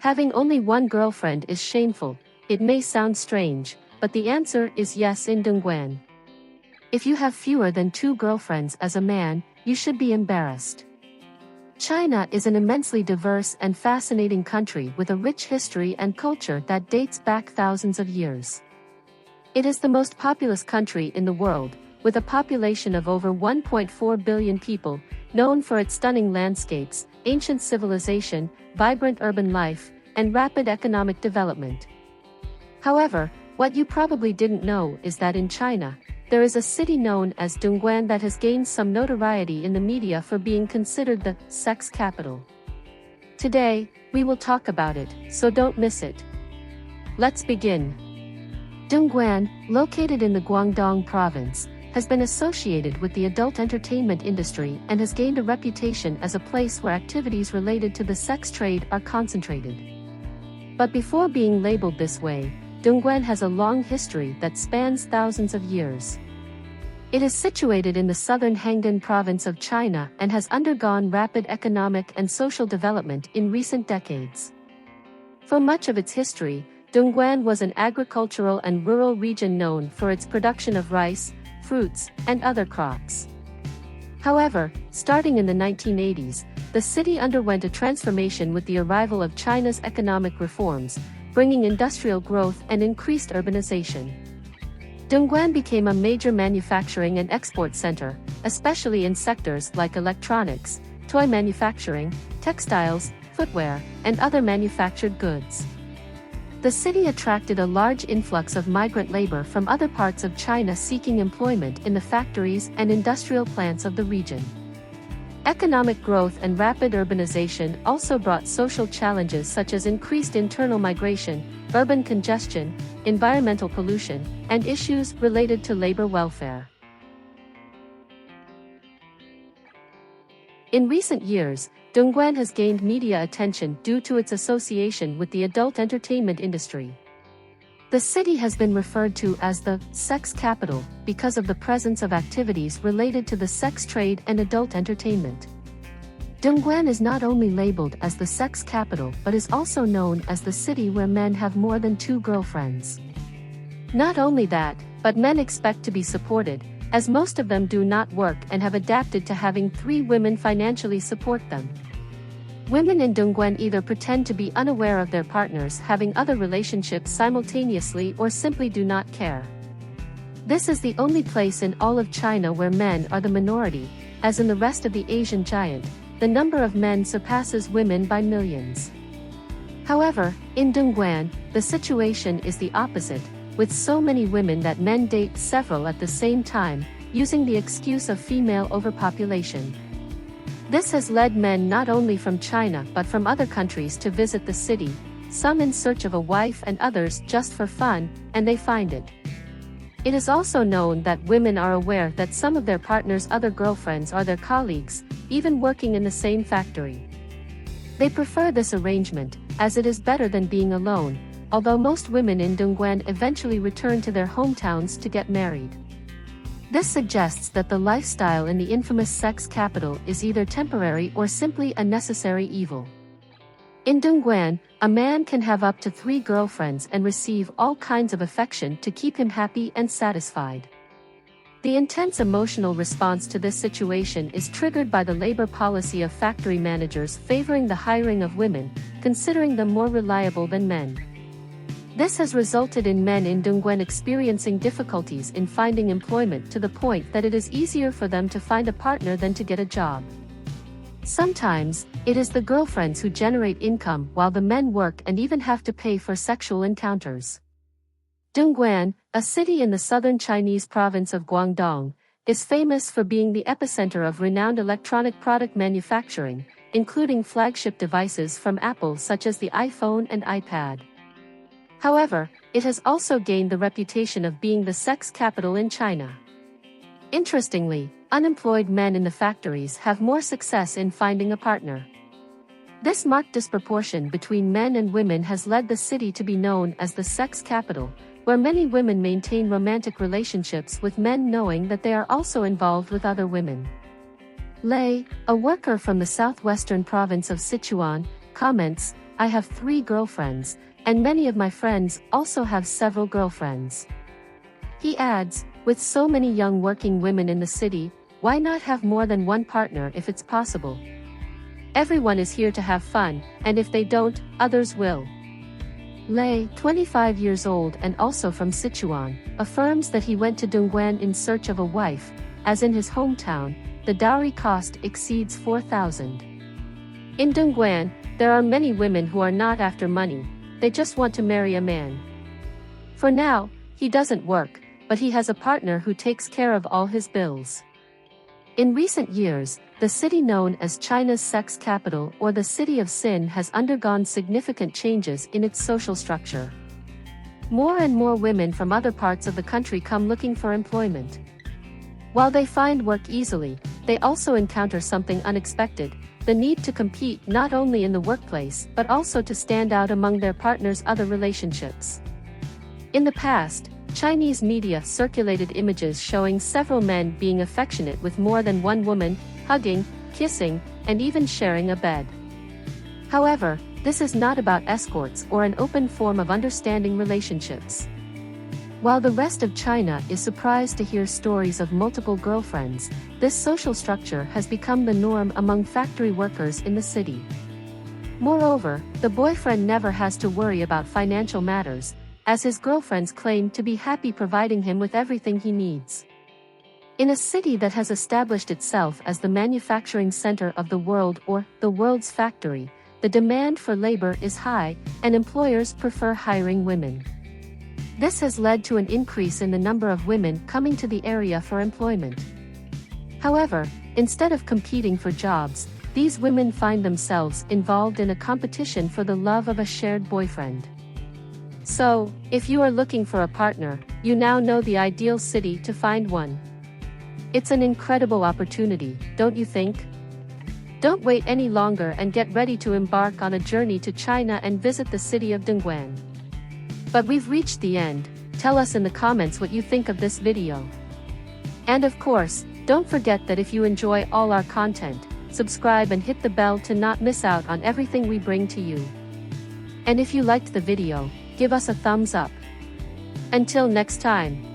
Having only one girlfriend is shameful. It may sound strange, but the answer is yes in DONGGUAN. If you have fewer than 2 girlfriends as a man, you should be embarrassed. China is an immensely diverse and fascinating country with a rich history and culture that dates back thousands of years. It is the most populous country in the world, with a population of over 1.4 billion people, known for its stunning landscapes, ancient civilization, vibrant urban life, and rapid economic development. However, what you probably didn't know is that in China, there is a city known as DONGGUAN that has gained some notoriety in the media for being considered the sex capital. Today, we will talk about it, so don't miss it. Let's begin. DONGGUAN, located in the Guangdong province, has been associated with the adult entertainment industry and has gained a reputation as a place where activities related to the sex trade are concentrated. But before being labeled this way, DONGGUAN has a long history that spans thousands of years. It is situated in the southern Hanggan province of China and has undergone rapid economic and social development in recent decades. For much of its history, DONGGUAN was an agricultural and rural region known for its production of rice, fruits, and other crops. However, starting in the 1980s, the city underwent a transformation with the arrival of China's economic reforms, bringing industrial growth and increased urbanization. DONGGUAN became a major manufacturing and export center, especially in sectors like electronics, toy manufacturing, textiles, footwear, and other manufactured goods. The city attracted a large influx of migrant labor from other parts of China seeking employment in the factories and industrial plants of the region. Economic growth and rapid urbanization also brought social challenges such as increased internal migration, urban congestion, environmental pollution, and issues related to labor welfare. In recent years, DONGGUAN has gained media attention due to its association with the adult entertainment industry. The city has been referred to as the sex capital because of the presence of activities related to the sex trade and adult entertainment. DONGGUAN is not only labeled as the sex capital but is also known as the city where men have more than 2 girlfriends. Not only that, but men expect to be supported, as most of them do not work and have adapted to having 3 women financially support them. Women in DONGGUAN either pretend to be unaware of their partners having other relationships simultaneously or simply do not care. This is the only place in all of China where men are the minority, as in the rest of the Asian giant, the number of men surpasses women by millions. However, in DONGGUAN, the situation is the opposite, with so many women that men date several at the same time, using the excuse of female overpopulation. This has led men not only from China but from other countries to visit the city, some in search of a wife and others just for fun, and they find it. It is also known that women are aware that some of their partner's other girlfriends are their colleagues, even working in the same factory. They prefer this arrangement, as it is better than being alone, although most women in DONGGUAN eventually return to their hometowns to get married. This suggests that the lifestyle in the infamous sex capital is either temporary or simply a necessary evil. In DONGGUAN, a man can have up to 3 girlfriends and receive all kinds of affection to keep him happy and satisfied. The intense emotional response to this situation is triggered by the labor policy of factory managers favoring the hiring of women, considering them more reliable than men. This has resulted in men in DONGGUAN experiencing difficulties in finding employment to the point that it is easier for them to find a partner than to get a job. Sometimes, it is the girlfriends who generate income while the men work and even have to pay for sexual encounters. DONGGUAN, a city in the southern Chinese province of Guangdong, is famous for being the epicenter of renowned electronic product manufacturing, including flagship devices from Apple such as the iPhone and iPad. However, it has also gained the reputation of being the sex capital in China. Interestingly, unemployed men in the factories have more success in finding a partner. This marked disproportion between men and women has led the city to be known as the sex capital, where many women maintain romantic relationships with men knowing that they are also involved with other women. Lei, a worker from the southwestern province of Sichuan, comments, I have 3 girlfriends, and many of my friends also have several girlfriends. He adds, with so many young working women in the city, why not have more than one partner if it's possible? Everyone is here to have fun, and if they don't, others will. Lei, 25 years old and also from Sichuan, affirms that he went to Dongguan in search of a wife, as in his hometown, the dowry cost exceeds 4,000. In Dongguan, there are many women who are not after money, they just want to marry a man. For now, he doesn't work, but he has a partner who takes care of all his bills. In recent years, the city known as China's sex capital or the city of sin has undergone significant changes in its social structure. More and more women from other parts of the country come looking for employment. While they find work easily, they also encounter something unexpected, the need to compete not only in the workplace but also to stand out among their partner's other relationships. In the past, Chinese media circulated images showing several men being affectionate with more than one woman, hugging, kissing, and even sharing a bed. However, this is not about escorts or an open form of understanding relationships. While the rest of China is surprised to hear stories of multiple girlfriends, this social structure has become the norm among factory workers in the city. Moreover, the boyfriend never has to worry about financial matters, as his girlfriends claim to be happy providing him with everything he needs. In a city that has established itself as the manufacturing center of the world or the world's factory, the demand for labor is high, and employers prefer hiring women. This has led to an increase in the number of women coming to the area for employment. However, instead of competing for jobs, these women find themselves involved in a competition for the love of a shared boyfriend. So, if you are looking for a partner, you now know the ideal city to find one. It's an incredible opportunity, don't you think? Don't wait any longer and get ready to embark on a journey to China and visit the city of Dongguan. But we've reached the end. Tell us in the comments what you think of this video. And of course, don't forget that if you enjoy all our content, subscribe and hit the bell to not miss out on everything we bring to you. And if you liked the video, give us a thumbs up. Until next time.